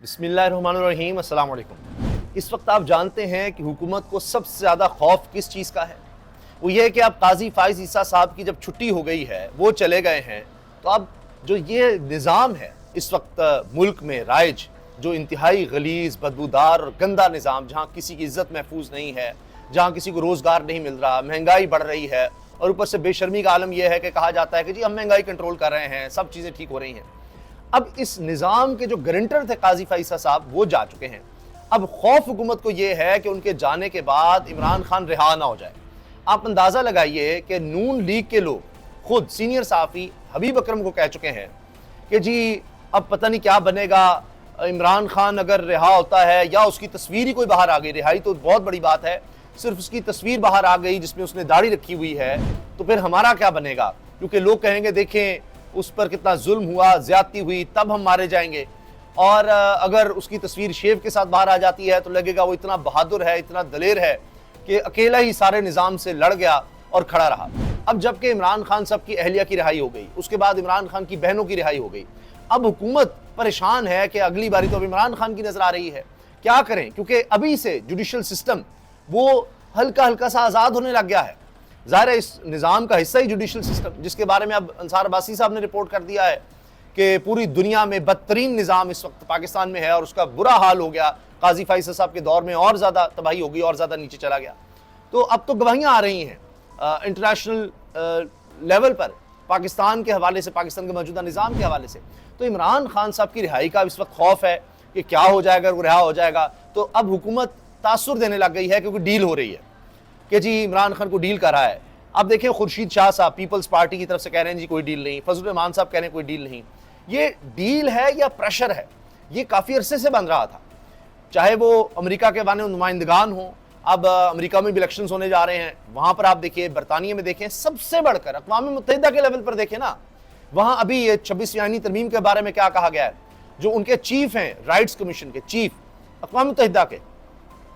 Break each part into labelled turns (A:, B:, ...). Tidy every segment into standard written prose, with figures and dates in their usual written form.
A: बिस्मिल्लाहिर्रहमानिर्रहीम, अस्सलाम वालेकुम। इस वक्त आप जानते हैं कि हुकूमत को सबसे ज़्यादा खौफ किस चीज़ का है। वो ये है कि अब काजी फाइज ईसा साहब की जब छुट्टी हो गई है, वो चले गए हैं, तो अब जो ये निज़ाम है इस वक्त मुल्क में राइज, जो इंतहाई गलीज़, बदबूदार और गंदा निज़ाम, जहाँ किसी की इज़्ज़त महफूज नहीं है, जहाँ किसी को रोज़गार नहीं मिल रहा, महंगाई बढ़ रही है, और ऊपर से बेशर्मी का आलम यह है कि कहा जाता है कि जी हम महंगाई कंट्रोल कर रहे हैं, सब चीज़ें ठीक हो रही हैं। अब इस निज़ाम के जो गारंटर थे काजी फैसल साहब, वो जा चुके हैं। अब खौफ हुकूमत को यह है कि उनके जाने के बाद इमरान खान रिहा ना हो जाए। आप अंदाज़ा लगाइए कि नून लीग के लोग खुद सीनियर सहाफ़ी हबीब अकरम को कह चुके हैं कि जी अब पता नहीं क्या बनेगा, इमरान खान अगर रिहा होता है या उसकी तस्वीर ही कोई बाहर आ गई, रिहाई तो बहुत बड़ी बात है, सिर्फ उसकी तस्वीर बाहर आ गई जिसमें उसने दाढ़ी रखी हुई है, तो फिर हमारा क्या बनेगा? क्योंकि लोग कहेंगे देखें उस पर कितना जुल्म हुआ, ज्यादती हुई, तब हम मारे जाएंगे। और अगर उसकी तस्वीर शेव के साथ बाहर आ जाती है तो लगेगा वो इतना बहादुर है, इतना दलेर है कि अकेला ही सारे निज़ाम से लड़ गया और खड़ा रहा। अब जबकि इमरान खान साहब की अहलिया की रिहाई हो गई, उसके बाद इमरान खान की बहनों की रिहाई हो गई, अब हुकूमत परेशान है कि अगली बारी तो अब इमरान खान की नजर आ रही है, क्या करें? क्योंकि अभी से जुडिशल सिस्टम वो हल्का हल्का सा आज़ाद होने लग गया है। ज़ाहिर है इस निज़ाम का हिस्सा ही जुडिशल सिस्टम, जिसके बारे में अब अंसार अब्बासी साहब ने रिपोर्ट कर दिया है कि पूरी दुनिया में बदतरीन निज़ाम इस वक्त पाकिस्तान में है और उसका बुरा हाल हो गया। काजी फैसल साहब के दौर में और ज़्यादा तबाही होगी और ज़्यादा नीचे चला गया। तो अब तो गवाहियाँ आ रही हैं इंटरनेशनल लेवल पर पाकिस्तान के हवाले से, पाकिस्तान के मौजूदा निज़ाम के हवाले से। तो इमरान खान साहब की रिहाई का इस वक्त खौफ है कि क्या हो जाएगा अगर वो रिहा हो जाएगा। तो अब हुकूमत तासुर देने लग गई है क्योंकि डील हो रही है कि जी इमरान खान को डील कर रहा है। अब देखें खुर्शीद शाह साहब पीपल्स पार्टी की तरफ से कह रहे हैं जी कोई डील नहीं, फजल रहमान साहब कह रहे हैं कोई डील नहीं। ये डील है या प्रेशर है? ये काफ़ी अरसे से बन रहा था, चाहे वो अमेरिका के बाने नुमाइंदगान हो, अब अमेरिका में भी इलेक्शन होने जा रहे हैं, वहाँ पर आप देखिए, बरतानिया में देखें, सबसे बढ़कर अक़वाम मुत्तहिदा के लेवल पर देखें ना, वहाँ अभी ये 26वीं आईनी तरमीम के बारे में क्या कहा गया है। जो उनके चीफ हैं राइट्स कमीशन के चीफ अक़वाम मुत्तहिदा के,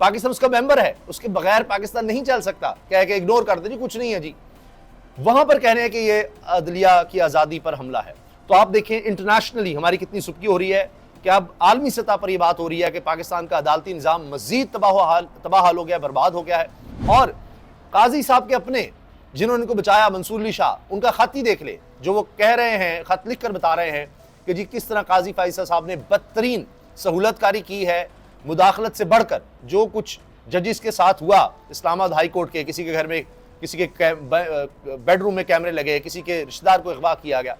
A: पाकिस्तान उसका मेंबर है, उसके बगैर पाकिस्तान नहीं चल सकता, कह के इग्नोर कर दे जी कुछ नहीं है जी, वहां पर कह रहे हैं कि ये अदलिया की आज़ादी पर हमला है। तो आप देखें इंटरनेशनली हमारी कितनी सुबकी हो रही है कि अब आलमी सतह पर यह बात हो रही है कि पाकिस्तान का अदालती निज़ाम मजीद तबाह हाल हो गया, बर्बाद हो गया है। और काजी साहब के अपने जिन्होंने इनको बचाया, मंसूर अली शाह, उनका खत ही देख ले, जो वो कह रहे हैं, खत लिख कर बता रहे हैं कि जी किस तरह काजी फैसल साहब ने बदतरीन सहूलतकारी की है, मुदाखलत से बढ़कर। जो कुछ जजिस के साथ हुआ इस्लामाबाद हाई कोर्ट के, किसी के घर में, किसी के बेडरूम में कैमरे लगे, किसी के रिश्तेदार को अगवा किया गया,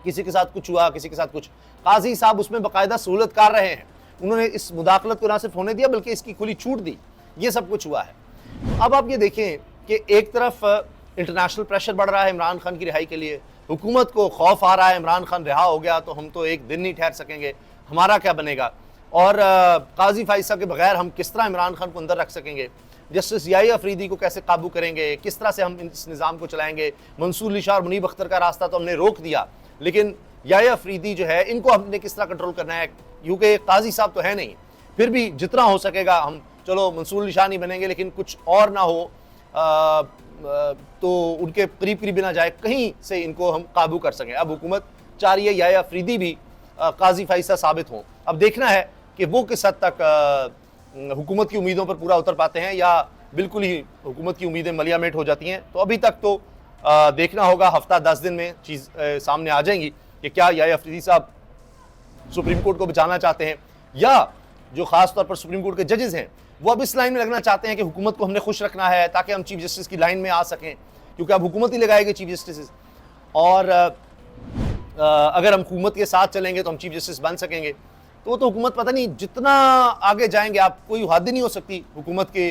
A: किसी के साथ कुछ हुआ, किसी के साथ कुछ, काजी साहब उसमें बाकायदा सहूलत कर रहे हैं। उन्होंने इस मुदाखलत को ना सिर्फ होने दिया बल्कि इसकी खुली छूट दी। ये सब कुछ हुआ है। अब आप ये देखें कि एक तरफ इंटरनेशनल प्रेशर बढ़ रहा है इमरान खान की रिहाई के लिए, हुकूमत को खौफ आ रहा है इमरान खान रिहा हो गया तो हम तो एक दिन नहीं ठहर सकेंगे, हमारा क्या बनेगा, और काजी फैसल के बगैर हम किस तरह इमरान खान को अंदर रख सकेंगे, जस्टिस याहिया अफरीदी को कैसे काबू करेंगे, किस तरह से हम इस निज़ाम को चलाएंगे। मंसूर अली शाह और मुनीब अख्तर का रास्ता तो हमने रोक दिया, लेकिन याहिया अफरीदी जो है इनको हमने किस तरह कंट्रोल करना है, क्योंकि काजी साहब तो है नहीं। फिर भी जितना हो सकेगा हम, चलो मंसूर अली शाह नहीं बनेंगे लेकिन कुछ और ना हो तो उनके करीब करीब ना जाए, कहीं से इनको हम काबू कर सकें। अब हुकूमत चाह रही है याहिया अफरीदी भी काजी फैसल साबित हों। अब देखना है कि वो किस हद तक हुकूमत की उम्मीदों पर पूरा उतर पाते हैं या बिल्कुल ही हुकूमत की उम्मीदें मलियामेट हो जाती हैं। तो अभी तक तो देखना होगा, हफ्ता 10 दिन में चीज़ सामने आ जाएंगी कि क्या याहिया अफरीदी साहब सुप्रीम कोर्ट को बचाना चाहते हैं, या जो खास तौर पर सुप्रीम कोर्ट के जजेस हैं वो अब इस लाइन में लगना चाहते हैं कि हुकूमत को हमने खुश रखना है ताकि हम चीफ जस्टिस की लाइन में आ सकें, क्योंकि अब हुकूमत ही लगाएगी चीफ जस्टिस। और अगर हम हुकूमत के साथ चलेंगे तो हम चीफ जस्टिस बन सकेंगे। तो वो तो हुकूमत पता नहीं जितना आगे जाएंगे, आप कोई हद नहीं हो सकती हुकूमत के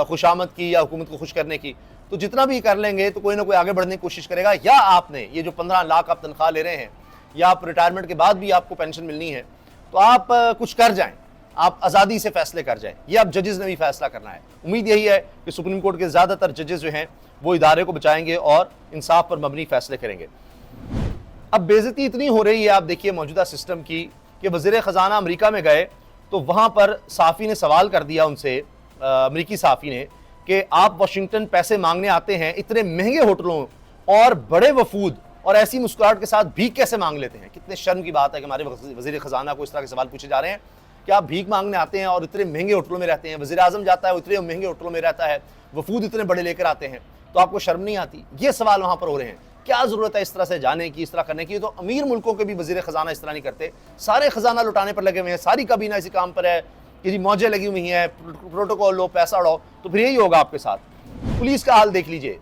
A: खुशामद की या हुकूमत को खुश करने की। तो जितना भी कर लेंगे तो कोई ना कोई आगे बढ़ने की कोशिश करेगा। या आपने ये जो 15 लाख आप तनख्वाह ले रहे हैं, या आप रिटायरमेंट के बाद भी आपको पेंशन मिलनी है, तो आप कुछ कर जाएं, आप आज़ादी से फैसले कर जाएं। ये अब जजेस ने भी फैसला करना है। उम्मीद यही है कि सुप्रीम कोर्ट के ज़्यादातर जजेस जो हैं वो इदारे को बचाएंगे और इंसाफ पर मबनी फैसले करेंगे। अब बेइज्जती इतनी हो रही है, आप देखिए मौजूदा सिस्टम की, कि वज़ीर ख़जाना अमेरिका में गए तो वहाँ पर सहाफ़ी ने सवाल कर दिया उनसे, अमेरिकी सहाफ़ी ने, कि आप वाशिंगटन पैसे मांगने आते हैं इतने महंगे होटलों और बड़े वफूद और ऐसी मुस्कुराहट के साथ भीख कैसे मांग लेते हैं। कितने शर्म की बात है कि हमारे वजीर खजाना को इस तरह के सवाल पूछे जा रहे हैं कि आप भीख मांगने आते हैं और इतने महंगे होटलों में रहते हैं, वजीर आजम जाता है वो इतने महंगे होटलों में रहता है, वफूद इतने बड़े लेकर आते हैं, तो आपको शर्म नहीं आती। ये सवाल वहां पर हो रहे हैं। क्या जरूरत है इस तरह से जाने की, इस तरह करने की। तो अमीर मुल्कों के भी वजीर खजाना इस तरह नहीं करते, सारे खजाना लुटाने पर लगे हुए हैं, सारी काबीना इसी काम पर है कि जी मौजें लगी हुई हैं, प्रोटोकॉल लो, पैसा उड़ाओ। तो फिर यही होगा आपके साथ। पुलिस का हाल देख लीजिए,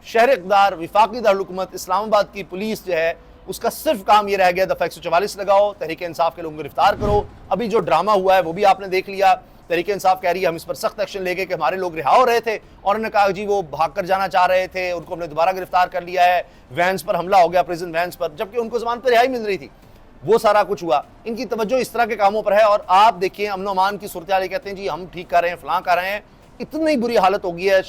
A: शहर इक़्तिदार विफाकी दारुल इस्लामाबाद की पुलिस जो है उसका सिर्फ काम ये रह गया दफा 144 लगाओ, तहरीक इंसाफ के लोगों को गिरफ्तार करो। अभी जो ड्रामा हुआ है वो भी आपने देख लिया। तहरीक इंसाफ कह रही है हम इस पर सख्त एक्शन लेंगे कि हमारे लोग रिहा हो रहे थे और उन्होंने कहा जी वो भाग कर जाना चाह रहे थे, उनको हमने दोबारा गिरफ्तार कर लिया है, वैन्स पर हमला हो गया, प्रिजन वैन्स पर, जबकि उनको जमान पर रिहाई मिल रही थी। वो सारा कुछ हुआ। इनकी तवज्जो इस तरह के कामों पर है। और आप देखिए अमन अमान की सूरत हाल, कहते हैं जी हम ठीक कर रहे हैं, फलां कर रहे हैं। इतनी बुरी हालत हो गई है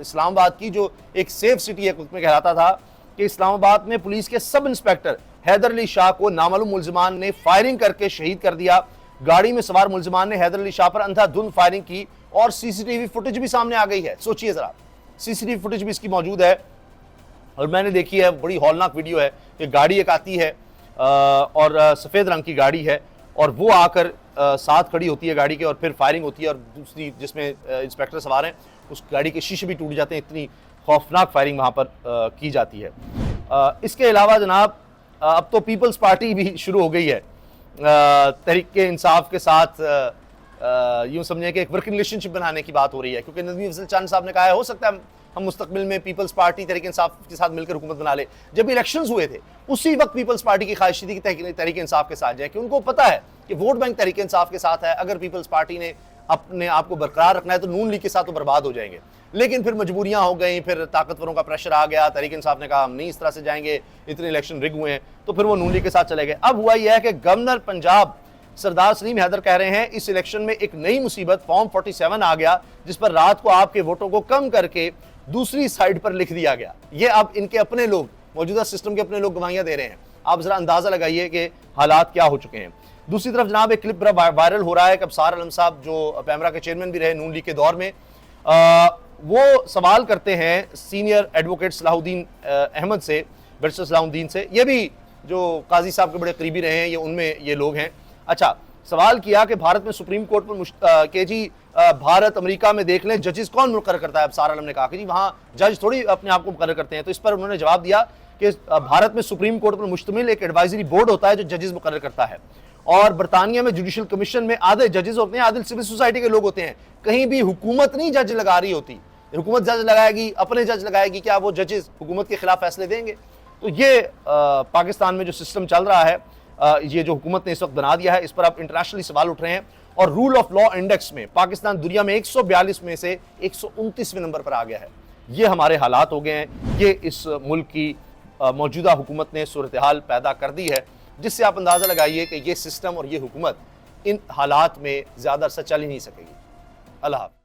A: इस्लामाबाद की, जो एक सेफ सिटी एक वक्त में कहलाता था, कि इस्लामाबाद में पुलिस के सब इंस्पेक्टर हैदर अली शाह को नामालूम मुल्जिमान ने फायरिंग करके शहीद कर दिया। गाड़ी में सवार मुल्जिमान ने हैदर अली शाह पर अंधाधुंध फायरिंग की और सीसीटीवी फुटेज भी सामने आ गई है। सोचिए जरा, सीसीटीवी फुटेज भी इसकी मौजूद है और मैंने देखी है, बड़ी हौलनाक वीडियो है कि गाड़ी एक आती है और सफ़ेद रंग की गाड़ी है और वो आकर साथ खड़ी होती है गाड़ी के और फिर फायरिंग होती है और दूसरी जिसमें इंस्पेक्टर सवार हैं उस गाड़ी के शीशे भी टूट जाते हैं। इतनी खौफनाक फायरिंग वहाँ पर की जाती है। इसके अलावा जनाब अब तो पीपल्स पार्टी भी शुरू हो गई है तहरीक इंसाफ के साथ। यूँ समझें कि एक वर्किंग रिलेशनशिप बनाने की बात हो रही है, क्योंकि नज़मी अफजल चांद साहब ने कहा है हो सकता है हम मुस्तकबिल में पीपल्स पार्टी तहरीक इंसाफ के साथ मिलकर हुकूमत बना ले। जब इलेक्शंस हुए थे उसी वक्त पीपल्स पार्टी की ख्वाहिश थी कि तहरीक इंसाफ के साथ जाए, कि उनको पता है कि वोट बैंक तहरीक इंसाफ के साथ है। अगर पीपल्स पार्टी ने अपने आप को बरकरार रखना है तो नून लीग के साथ तो बर्बाद हो जाएंगे। लेकिन फिर मजबूरियां हो गई, फिर ताकतवरों का प्रेशर आ गया, तहरीक इंसाफ ने कहा हम नहीं इस तरह से जाएंगे, इतने इलेक्शन रिग हुए हैं, तो फिर वो नून लीग के साथ चले गए। अब हुआ यह है कि गवर्नर पंजाब सरदार सलीम हैदर कह रहे हैं इस इलेक्शन में एक नई मुसीबत फॉर्म 47 आ गया, जिस पर रात को आपके वोटों को कम करके दूसरी साइड पर लिख दिया गया। ये अब इनके अपने लोग, मौजूदा सिस्टम के अपने लोग गवाहियां दे रहे हैं। आप जरा अंदाजा लगाइए कि हालात क्या हो चुके हैं। दूसरी तरफ जनाब एक क्लिप बड़ा वायरल हो रहा है कि अबसार आलम साहब जो पैमरा के चेयरमैन भी रहे नून लीग के दौर में, वो सवाल करते हैं सीनियर एडवोकेट सलाहुद्दीन अहमद से, बैरिस्टर सलाहुद्दीन से। ये भी जो काजी साहब के बड़े करीबी रहे हैं, ये उनमें ये लोग हैं। अच्छा, सवाल किया कि भारत में सुप्रीम कोर्ट पर के जी भारत अमेरिका में देख लें जजेस कौन मुकर्रर करता है। अबसार आलम ने कहा कि जी वहाँ जज थोड़ी अपने आप को मुकर्रर करते हैं। तो इस पर उन्होंने जवाब दिया कि भारत में सुप्रीम कोर्ट पर मुश्तमिल एक एडवाइजरी बोर्ड होता है जो जजेस मुकर्रर करता है, और बरतानिया में जुडिशल कमीशन में आधे जजेस होते हैं, आधे सिविल सोसाइटी के लोग होते हैं। कहीं भी हुकूमत नहीं जज लगा रही होती, हुकूमत जज लगाएगी, अपने जज लगाएगी, क्या वो जजेस हुकूमत के खिलाफ फैसले देंगे? तो ये पाकिस्तान में जो सिस्टम चल रहा है, ये जो हुकूमत ने इस वक्त बना दिया है, इस पर अब इंटरनेशनली सवाल उठ रहे हैं। और रूल ऑफ लॉ इंडेक्स में पाकिस्तान दुनिया में 142 में से 129वें नंबर पर आ गया है। ये हमारे हालात हो गए हैं, ये इस मुल्क की मौजूदा हुकूमत ने सूरत हाल पैदा कर दी है, जिससे आप अंदाज़ा लगाइए कि ये सिस्टम और ये हुकूमत इन हालात में ज़्यादा अरसा चल ही नहीं सकेगी। अल्लाह।